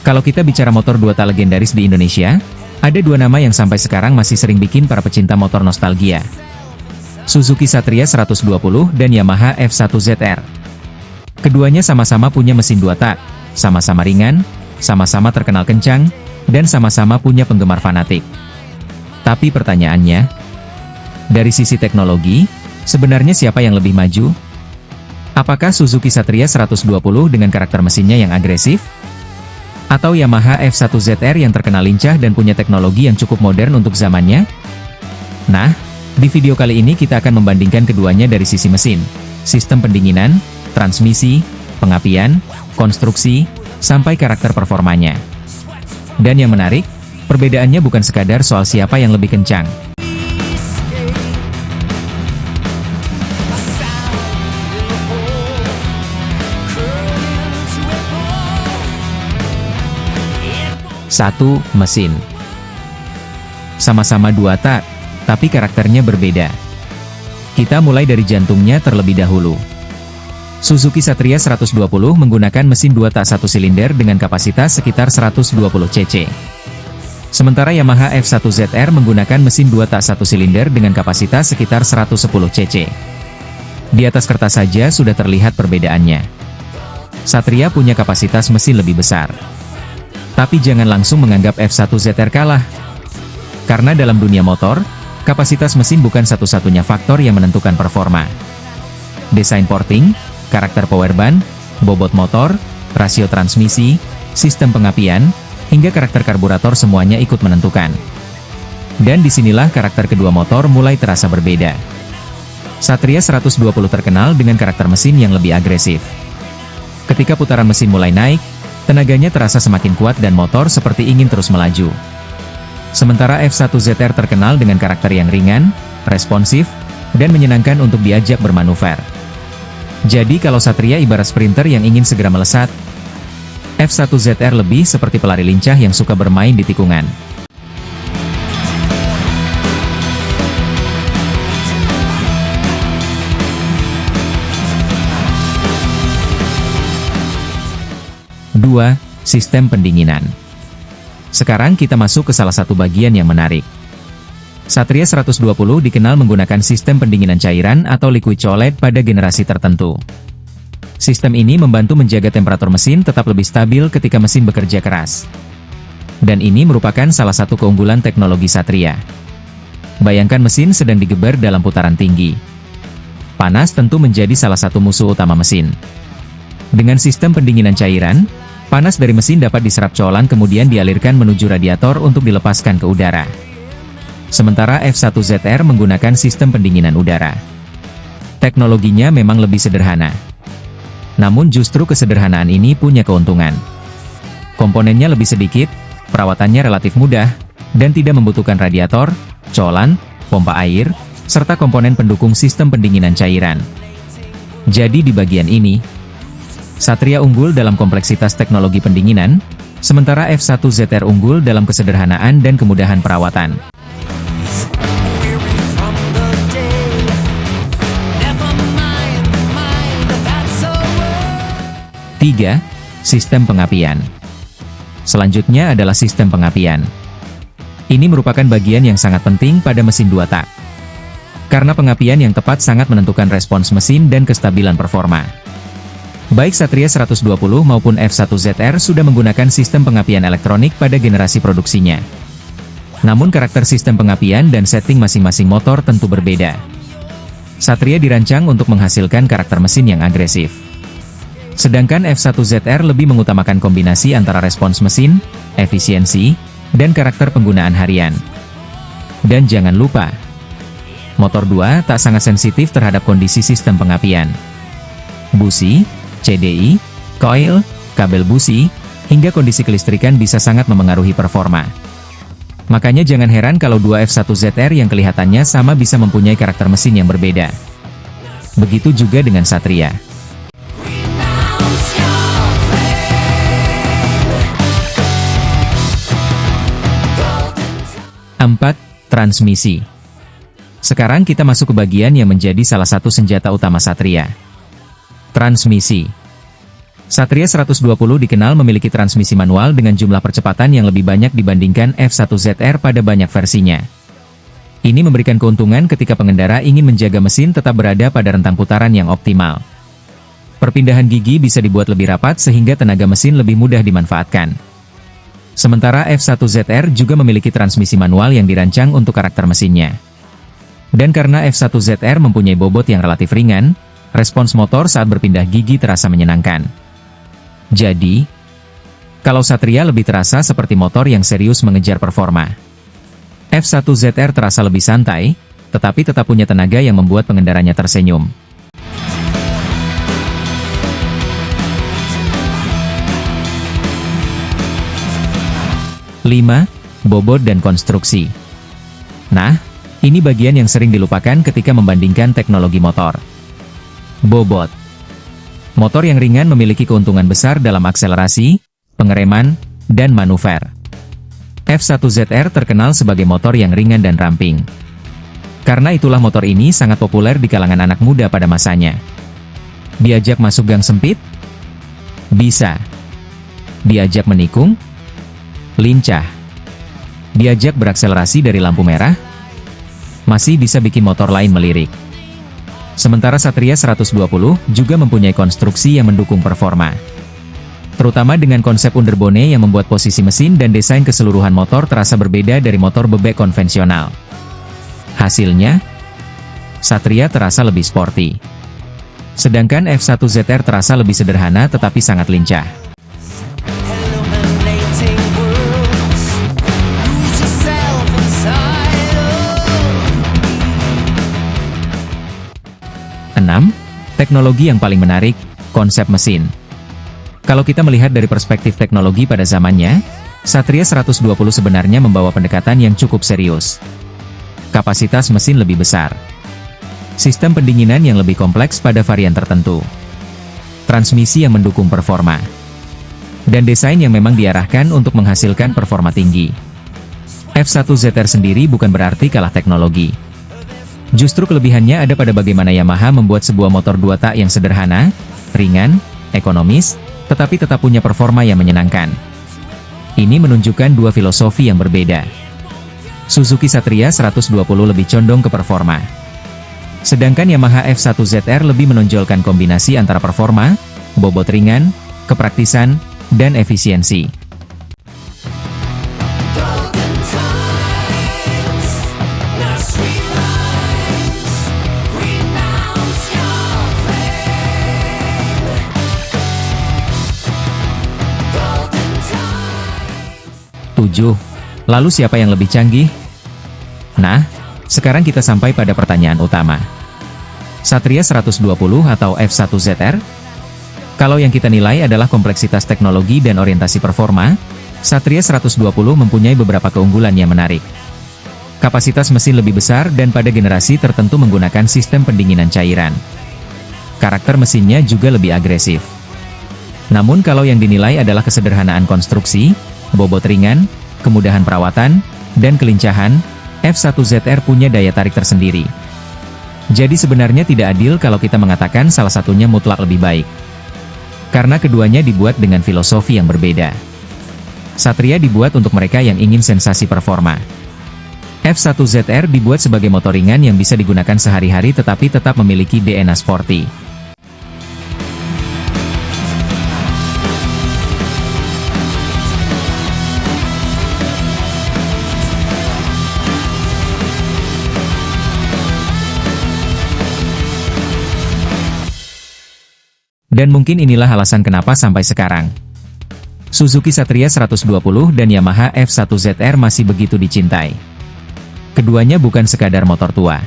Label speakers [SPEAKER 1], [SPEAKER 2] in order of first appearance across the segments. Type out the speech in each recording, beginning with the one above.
[SPEAKER 1] Kalau kita bicara motor dua tak legendaris di Indonesia, ada dua nama yang sampai sekarang masih sering bikin para pecinta motor nostalgia. Suzuki Satria 120 dan Yamaha F1ZR. Keduanya sama-sama punya mesin dua tak, sama-sama ringan, sama-sama terkenal kencang, dan sama-sama punya penggemar fanatik. Tapi pertanyaannya, dari sisi teknologi, sebenarnya siapa yang lebih maju? Apakah Suzuki Satria 120 dengan karakter mesinnya yang agresif? Atau Yamaha F1ZR yang terkenal lincah dan punya teknologi yang cukup modern untuk zamannya? Nah, di video kali ini kita akan membandingkan keduanya dari sisi mesin, sistem pendinginan, transmisi, pengapian, konstruksi, sampai karakter performanya. Dan yang menarik, perbedaannya bukan sekadar soal siapa yang lebih kencang. Satu, mesin. Sama-sama dua tak, tapi karakternya berbeda. Kita mulai dari jantungnya terlebih dahulu. Suzuki Satria 120 menggunakan mesin dua tak satu silinder dengan kapasitas sekitar 120 cc. Sementara Yamaha F1ZR menggunakan mesin dua tak satu silinder dengan kapasitas sekitar 110 cc. Di atas kertas saja sudah terlihat perbedaannya. Satria punya kapasitas mesin lebih besar. Tapi jangan langsung menganggap F1ZR kalah. Karena dalam dunia motor, kapasitas mesin bukan satu-satunya faktor yang menentukan performa. Desain porting, karakter powerban, bobot motor, rasio transmisi, sistem pengapian, hingga karakter karburator semuanya ikut menentukan. Dan disinilah karakter kedua motor mulai terasa berbeda. Satria 120 terkenal dengan karakter mesin yang lebih agresif. Ketika putaran mesin mulai naik, tenaganya terasa semakin kuat dan motor seperti ingin terus melaju. Sementara F1ZR terkenal dengan karakter yang ringan, responsif, dan menyenangkan untuk diajak bermanuver. Jadi kalau Satria ibarat sprinter yang ingin segera melesat, F1ZR lebih seperti pelari lincah yang suka bermain di tikungan. Dua, sistem pendinginan. Sekarang kita masuk ke salah satu bagian yang menarik. Satria 120 dikenal menggunakan sistem pendinginan cairan atau liquid cooled pada generasi tertentu. Sistem ini membantu menjaga temperatur mesin tetap lebih stabil ketika mesin bekerja keras. Dan ini merupakan salah satu keunggulan teknologi Satria. Bayangkan mesin sedang digeber dalam putaran tinggi. Panas tentu menjadi salah satu musuh utama mesin. Dengan sistem pendinginan cairan, panas dari mesin dapat diserap coolan kemudian dialirkan menuju radiator untuk dilepaskan ke udara. Sementara F1ZR menggunakan sistem pendinginan udara. Teknologinya memang lebih sederhana. Namun justru kesederhanaan ini punya keuntungan. Komponennya lebih sedikit, perawatannya relatif mudah, dan tidak membutuhkan radiator, coolan, pompa air, serta komponen pendukung sistem pendinginan cairan. Jadi di bagian ini, Satria unggul dalam kompleksitas teknologi pendinginan, sementara F1ZR unggul dalam kesederhanaan dan kemudahan perawatan. Tiga, sistem pengapian. Selanjutnya adalah sistem pengapian. Ini merupakan bagian yang sangat penting pada mesin dua tak. Karena pengapian yang tepat sangat menentukan respons mesin dan kestabilan performa. Baik Satria 120 maupun F1ZR sudah menggunakan sistem pengapian elektronik pada generasi produksinya. Namun karakter sistem pengapian dan setting masing-masing motor tentu berbeda. Satria dirancang untuk menghasilkan karakter mesin yang agresif. Sedangkan F1ZR lebih mengutamakan kombinasi antara respons mesin, efisiensi, dan karakter penggunaan harian. Dan jangan lupa, motor 2 tak sangat sensitif terhadap kondisi sistem pengapian. Busi, CDI, coil, kabel busi, hingga kondisi kelistrikan bisa sangat memengaruhi performa. Makanya jangan heran kalau dua F1ZR yang kelihatannya sama bisa mempunyai karakter mesin yang berbeda. Begitu juga dengan Satria. 4. Transmisi. Sekarang kita masuk ke bagian yang menjadi salah satu senjata utama Satria. Transmisi. Satria 120 dikenal memiliki transmisi manual dengan jumlah percepatan yang lebih banyak dibandingkan F1ZR pada banyak versinya. Ini memberikan keuntungan ketika pengendara ingin menjaga mesin tetap berada pada rentang putaran yang optimal. Perpindahan gigi bisa dibuat lebih rapat sehingga tenaga mesin lebih mudah dimanfaatkan. Sementara F1ZR juga memiliki transmisi manual yang dirancang untuk karakter mesinnya. Dan karena F1ZR mempunyai bobot yang relatif ringan, respons motor saat berpindah gigi terasa menyenangkan. Jadi, kalau Satria lebih terasa seperti motor yang serius mengejar performa. F1ZR terasa lebih santai, tetapi tetap punya tenaga yang membuat pengendaranya tersenyum. Lima, bobot dan konstruksi. Nah, ini bagian yang sering dilupakan ketika membandingkan teknologi motor. Bobot. Motor yang ringan memiliki keuntungan besar dalam akselerasi, pengereman, dan manuver. F1ZR terkenal sebagai motor yang ringan dan ramping. Karena itulah motor ini sangat populer di kalangan anak muda pada masanya. Diajak masuk gang sempit? Bisa. Diajak menikung? Lincah. Diajak berakselerasi dari lampu merah? Masih bisa bikin motor lain melirik. Sementara Satria 120 juga mempunyai konstruksi yang mendukung performa. Terutama dengan konsep underbone yang membuat posisi mesin dan desain keseluruhan motor terasa berbeda dari motor bebek konvensional. Hasilnya, Satria terasa lebih sporty. Sedangkan F1ZR terasa lebih sederhana tetapi sangat lincah. Teknologi yang paling menarik, konsep mesin. Kalau kita melihat dari perspektif teknologi pada zamannya, Satria 120 sebenarnya membawa pendekatan yang cukup serius. Kapasitas mesin lebih besar. Sistem pendinginan yang lebih kompleks pada varian tertentu. Transmisi yang mendukung performa. Dan desain yang memang diarahkan untuk menghasilkan performa tinggi. F1ZR sendiri bukan berarti kalah teknologi. Justru kelebihannya ada pada bagaimana Yamaha membuat sebuah motor dua tak yang sederhana, ringan, ekonomis, tetapi tetap punya performa yang menyenangkan. Ini menunjukkan dua filosofi yang berbeda. Suzuki Satria 120 lebih condong ke performa. Sedangkan Yamaha F1ZR lebih menonjolkan kombinasi antara performa, bobot ringan, kepraktisan, dan efisiensi. Lalu siapa yang lebih canggih? Nah, sekarang kita sampai pada pertanyaan utama. Satria 120 atau F1ZR? Kalau yang kita nilai adalah kompleksitas teknologi dan orientasi performa, Satria 120 mempunyai beberapa keunggulan yang menarik. Kapasitas mesin lebih besar dan pada generasi tertentu menggunakan sistem pendinginan cairan. Karakter mesinnya juga lebih agresif. Namun kalau yang dinilai adalah kesederhanaan konstruksi, bobot ringan, kemudahan perawatan, dan kelincahan, F1ZR punya daya tarik tersendiri. Jadi sebenarnya tidak adil kalau kita mengatakan salah satunya mutlak lebih baik. Karena keduanya dibuat dengan filosofi yang berbeda. Satria dibuat untuk mereka yang ingin sensasi performa. F1ZR dibuat sebagai motor ringan yang bisa digunakan sehari-hari tetapi tetap memiliki DNA sporty. Dan mungkin inilah alasan kenapa sampai sekarang Suzuki Satria 120 dan Yamaha F1ZR masih begitu dicintai. Keduanya bukan sekadar motor tua.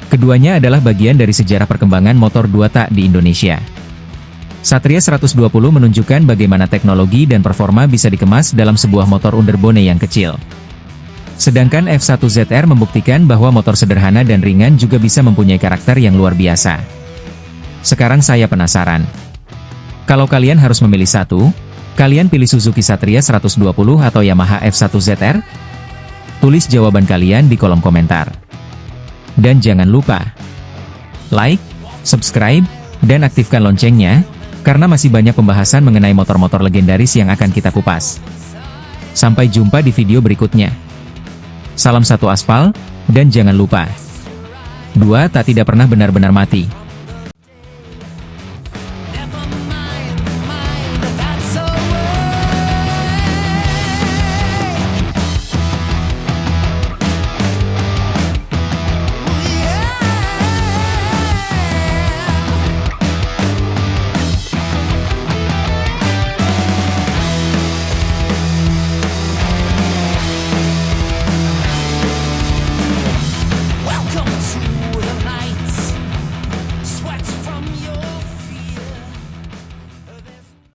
[SPEAKER 1] Keduanya adalah bagian dari sejarah perkembangan motor dua tak di Indonesia. Satria 120 menunjukkan bagaimana teknologi dan performa bisa dikemas dalam sebuah motor underbone yang kecil. Sedangkan F1ZR membuktikan bahwa motor sederhana dan ringan juga bisa mempunyai karakter yang luar biasa. Sekarang saya penasaran. Kalau kalian harus memilih satu, kalian pilih Suzuki Satria 120 atau Yamaha F1ZR? Tulis jawaban kalian di kolom komentar. Dan jangan lupa like, subscribe, dan aktifkan loncengnya, karena masih banyak pembahasan mengenai motor-motor legendaris yang akan kita kupas. Sampai jumpa di video berikutnya. Salam satu aspal, dan jangan lupa, 2 tak tidak pernah benar-benar mati.